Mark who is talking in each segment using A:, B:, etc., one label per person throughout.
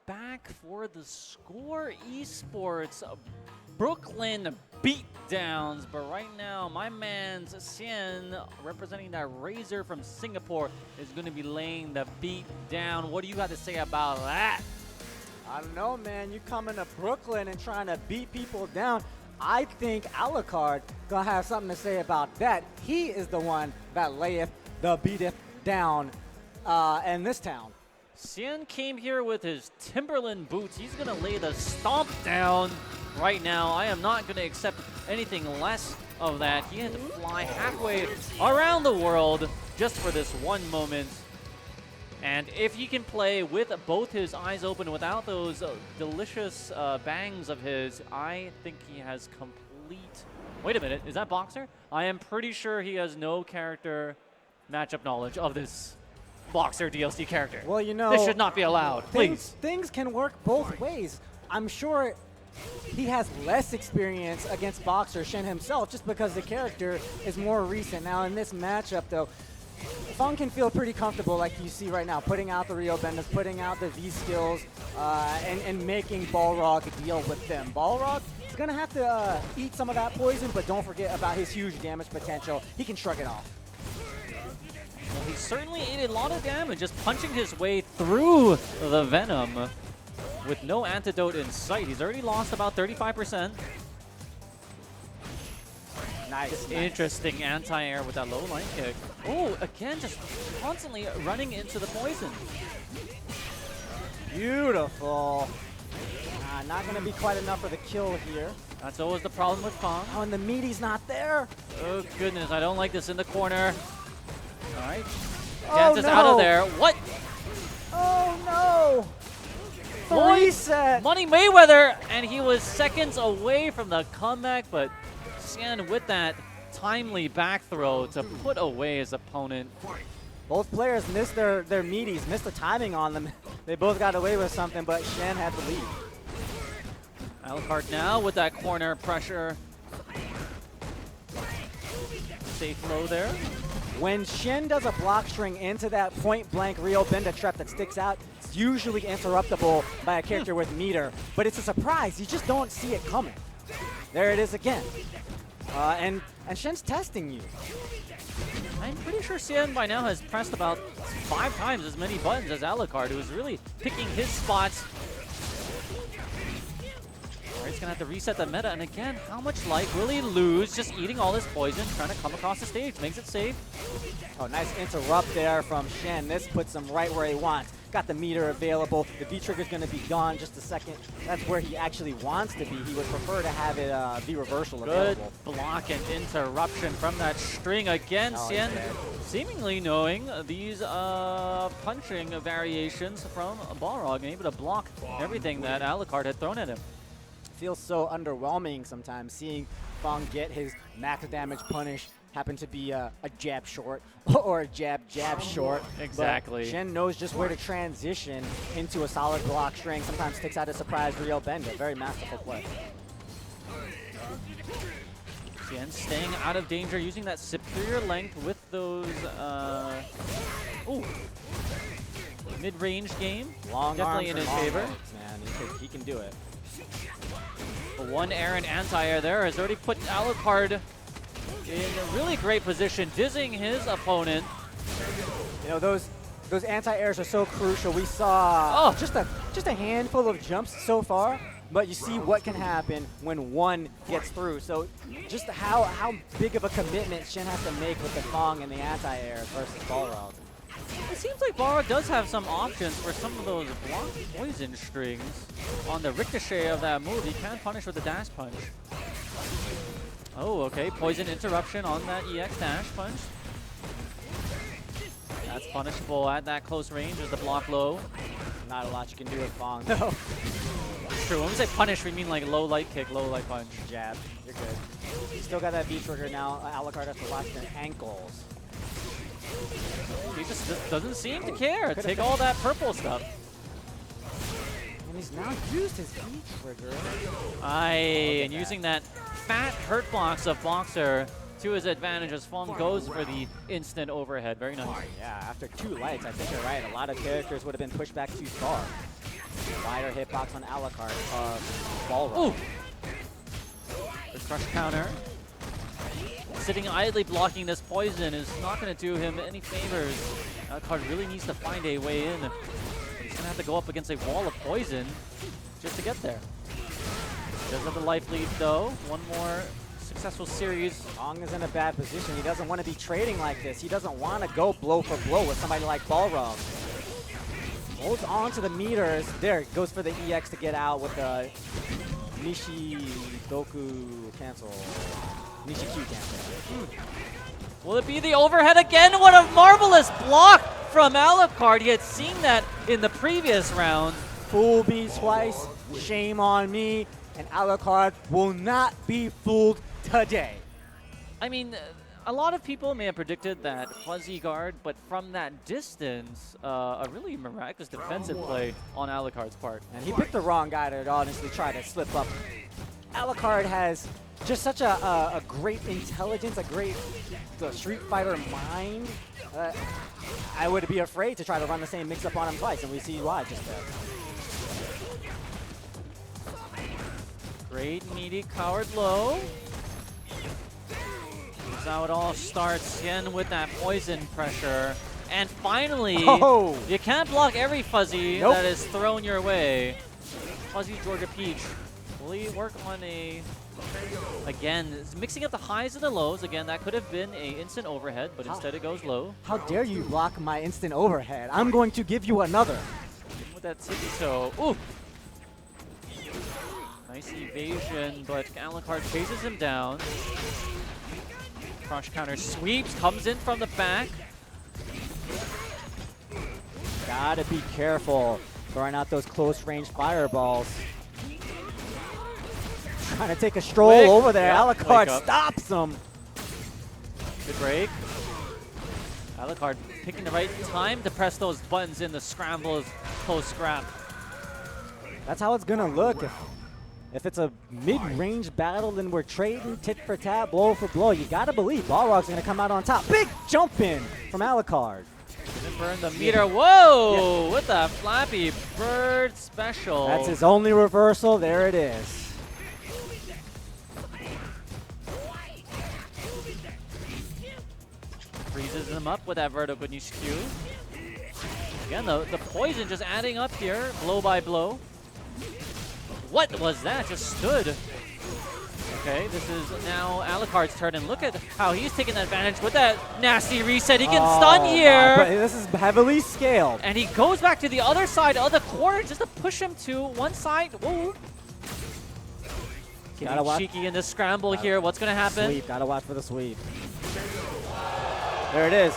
A: back for the Score Esports Brooklyn Beatdowns. But right now, my man's Xian, representing that RZR from Singapore, is going to be laying the beat down. What do you got to say about that?
B: I don't know, man. You coming to Brooklyn and trying to beat people down. I think Alucard gonna have something to say about that. He is the one that layeth the beateth down in this town.
A: Xian came here with his Timberland boots. He's going to lay the stomp down right now. I am not going to accept anything less of that. He had to fly halfway around the world just for this one moment. And if he can play with both his eyes open without those delicious bangs of his, I think he has complete... Wait a minute, is that Boxer? I am pretty sure he has no character matchup knowledge of this Boxer DLC character.
B: Well, you know,
A: this should not be allowed, please.
B: Things can work both ways. I'm sure he has less experience against Boxer Xian himself just because the character is more recent. Now, in this matchup, though, Fang can feel pretty comfortable, like you see right now, putting out the Rio Bendas, putting out the V skills, and making Balrog deal with them. Balrog is going to have to eat some of that poison, but don't forget about his huge damage potential. He can shrug it off.
A: Well, he certainly ate a lot of damage, just punching his way through the Venom with no antidote in sight. He's already lost about 35%.
B: Nice.
A: Interesting anti-air with that low line kick. Oh, again, just constantly running into the poison.
B: Beautiful. Not going to be quite enough for the kill here.
A: That's always the problem with Fang.
B: Oh, and the meaty's not there.
A: Oh, goodness, I don't like this in the corner. All right.
B: Oh,
A: Gans is out of there. What?
B: Oh, no. Reset.
A: Money Mayweather, and he was seconds away from the comeback, but Xian with that timely back throw to put away his opponent.
B: Both players missed their meaties, missed the timing on them. They both got away with something, but Xian had the lead.
A: Alucard now with that corner pressure. Safe low there.
B: When Xian does a block string into that point-blank Rio Benda trap that sticks out, it's usually interruptible by a character with meter. But it's a surprise. You just don't see it coming. There it is again. And Xian's testing you.
A: I'm pretty sure Xian by now has pressed about 5 times as many buttons as Alucard, who is really picking his spots. He's going to have to reset the meta, and again, how much life will he lose just eating all this poison, trying to come across the stage, makes it safe.
B: Oh, nice interrupt there from Xian. This puts him right where he wants. Got the meter available. The V-trigger's going to be gone just a second. That's where he actually wants to be. He would prefer to have it V-reversal available.
A: Good block and interruption from that string again. Xian seemingly knowing these punching variations from Balrog and able to block everything that Alucard had thrown at him.
B: Feels so underwhelming sometimes seeing Fang get his max damage punish happen to be a jab short or a jab short.
A: Exactly.
B: But Xian knows just where to transition into a solid block string. Sometimes takes out a surprise Rio Benda. Very masterful play.
A: Xian staying out of danger, using that superior length with those mid-range game.
B: Long
A: definitely in his favor.
B: Legs, man. He can do it.
A: One errant anti-air there has already put Alucard in a really great position, dizzying his opponent.
B: You know, those anti-airs are so crucial. We saw just a handful of jumps so far, but you see what can happen when one gets through. So just how big of a commitment Xian has to make with the Fang and the anti-airs versus Balrog.
A: It seems like Balrog does have some options for some of those block poison strings. On the ricochet of that move, he can punish with a dash punch. Oh, okay. Poison interruption on that EX dash punch. That's punishable at that close range as the block low.
B: Not a lot you can do with Fang, though.
A: It's true. When we say punish, we mean like low light kick, low light punch.
B: Jab. You're good. Still got that V-trigger now. Alucard has to watch their ankles.
A: He just doesn't seem to care. Take all that purple stuff.
B: And he's now used his V-trigger.
A: And using that fat hurt box of Boxer to his advantage as Fang goes for the instant overhead. Very nice.
B: Yeah, after 2 lights, I think you're right. A lot of characters would have been pushed back too far. Wide better hitbox on Alucard. Ballroom.
A: Ooh! The crush counter. Sitting idly blocking this poison is not going to do him any favors. Alucard really needs to find a way in. He's going to have to go up against a wall of poison just to get there. Does have the life lead though. One more successful series.
B: Fong is in a bad position. He doesn't want to be trading like this. He doesn't want to go blow for blow with somebody like Balrog. Holds on to the meters. There, goes for the EX to get out with the Nishi Doku cancel. Nishi Q cancel.
A: Will it be the overhead again? What a marvelous block from Alucard. He had seen that in the previous round.
B: Fool me twice. Shame on me. And Alucard will not be fooled today.
A: I mean, a lot of people may have predicted that fuzzy guard, but from that distance, a really miraculous defensive play on Alucard's part.
B: And he picked the wrong guy to honestly try to slip up. Alucard has just such a great intelligence, a great Street Fighter mind. I would be afraid to try to run the same mix-up on him twice, and we see why just there.
A: Great meaty coward low. That's how it all starts. Xian with that poison pressure. And finally, you can't block every fuzzy that is thrown your way. Fuzzy Georgia Peach. Will he work on again, mixing up the highs and the lows. Again, that could have been an instant overhead, but instead it goes low.
B: How dare you block my instant overhead? I'm going to give you another.
A: With that tippy toe. Ooh! Nice evasion, but Alucard chases him down. Crush counter sweeps, comes in from the back.
B: Gotta be careful throwing out those close-range fireballs. Trying to take a stroll over there.
A: Yeah,
B: Alucard stops him.
A: Good break. Alucard picking the right time to press those buttons in the scrambles post-scrap.
B: That's how it's gonna look. If it's a mid-range battle, then we're trading tit for tat, blow for blow. You gotta believe Balrog's gonna come out on top. Big jump in from Alucard.
A: Didn't burn the meter. Whoa! With the Flappy Bird special.
B: That's his only reversal. There it is.
A: Freezes him up with that vertical niche Q. Again, the poison just adding up here, blow by blow. What was that? Just stood. Okay, this is now Alucard's turn, and look at how he's taking advantage with that nasty reset. He can stun here.
B: But this is heavily scaled.
A: And he goes back to the other side of the corner just to push him to one side. Whoa. Getting cheeky in this scramble here. What's going to happen?
B: Sweep. Gotta watch for the sweep. There it is.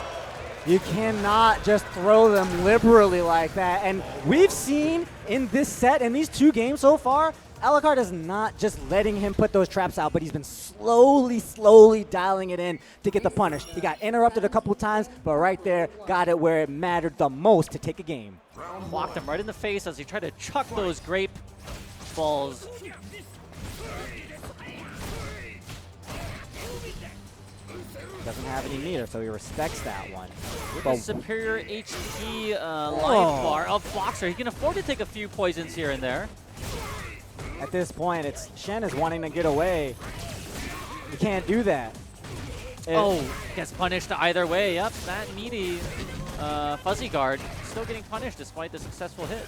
B: You cannot just throw them liberally like that. And we've seen in this set, in these two games so far, Alucard is not just letting him put those traps out, but he's been slowly dialing it in to get the punish. He got interrupted a couple times, but right there, got it where it mattered the most to take a game.
A: Blocked him right in the face as he tried to chuck those grape balls.
B: Doesn't have any meter, so he respects that one.
A: With a superior HP life bar of Boxer, he can afford to take a few poisons here and there.
B: At this point, it's Xian is wanting to get away. You can't do that.
A: Gets punished either way. Yep, that meaty fuzzy guard still getting punished despite the successful hit.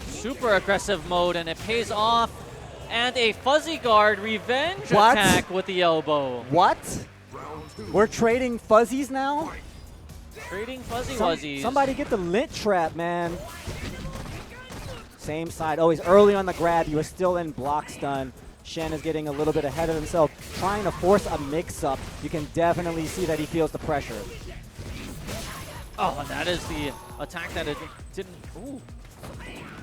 A: Super aggressive mode, and it pays off. And a fuzzy guard revenge attack with the elbow.
B: What? We're trading fuzzies now?
A: Trading fuzzy wuzzies.
B: Somebody get the lint trap, man. Same side. Oh, he's early on the grab. He was still in block stun. Xian is getting a little bit ahead of himself, trying to force a mix-up. You can definitely see that he feels the pressure.
A: Oh, and that is the attack that it didn't... Ooh.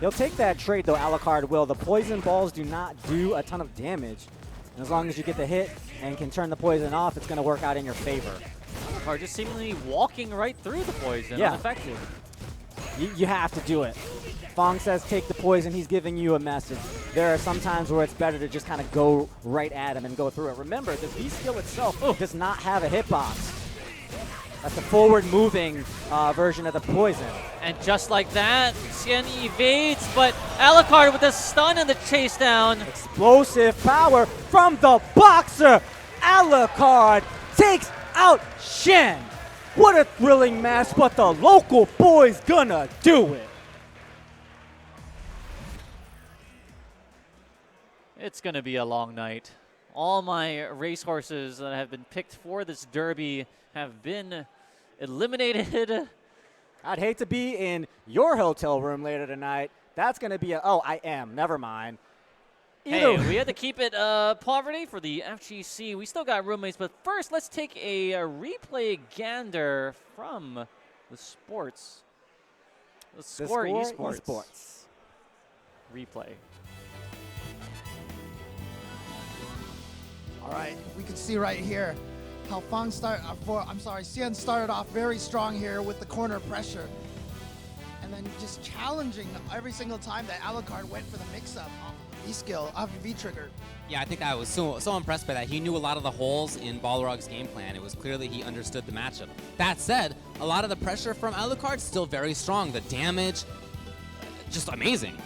B: He'll take that trade, though, Alucard will. The poison balls do not do a ton of damage. And as long as you get the hit and can turn the poison off, it's going to work out in your favor.
A: Alucard just seemingly walking right through the poison, unaffected.
B: You have to do it. Fong says take the poison. He's giving you a message. There are some times where it's better to just kind of go right at him and go through it. Remember, the V skill itself does not have a hitbox. That's the forward-moving version of the poison.
A: And just like that, Xian evades, but Alucard with the stun and the chase down.
B: Explosive power from the boxer. Alucard takes out Xian. What a thrilling match, but the local boy's gonna do it.
A: It's going to be a long night. All my racehorses that have been picked for this derby have been eliminated.
B: I'd hate to be in your hotel room later tonight. That's going to be oh, I am. Never mind.
A: Hey, we had to keep it poverty for the FGC. We still got roommates, but first let's take a replay gander from the sports. The Score Esports. Replay.
C: All right, we can see right here how Xian started off very strong here with the corner pressure. And then just challenging every single time that Alucard went for the mix-up off of the V-skill, off of V-trigger.
D: Yeah, I think I was so impressed by that. He knew a lot of the holes in Balrog's game plan. It was clearly he understood the matchup. That said, a lot of the pressure from Alucard still very strong. The damage, just amazing.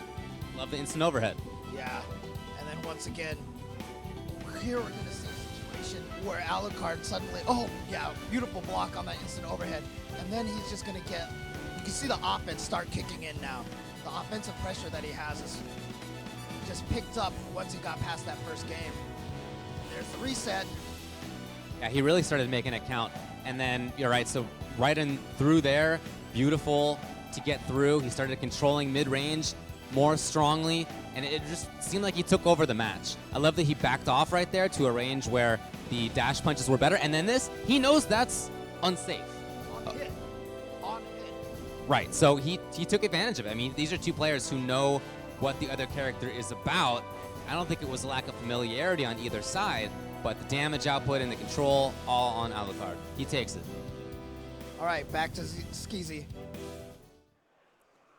D: Love the instant overhead.
C: Yeah, and then once again, here we're going to see a situation where Alucard suddenly, oh yeah, beautiful block on that instant overhead. And then he's just going to get, you can see the offense start kicking in now. The offensive pressure that he has is just picked up once he got past that first game. There's the reset.
D: Yeah, he really started making it count. And then, you're right, so right in through there, beautiful to get through. He started controlling mid-range more strongly, and it just seemed like he took over the match. I love that he backed off right there to a range where the dash punches were better, and then this, he knows that's unsafe.
C: On hit.
D: Right, so he took advantage of it. I mean, these are two players who know what the other character is about. I don't think it was a lack of familiarity on either side, but the damage output and the control, all on Alucard. He takes it.
C: All right, back to Skeezy.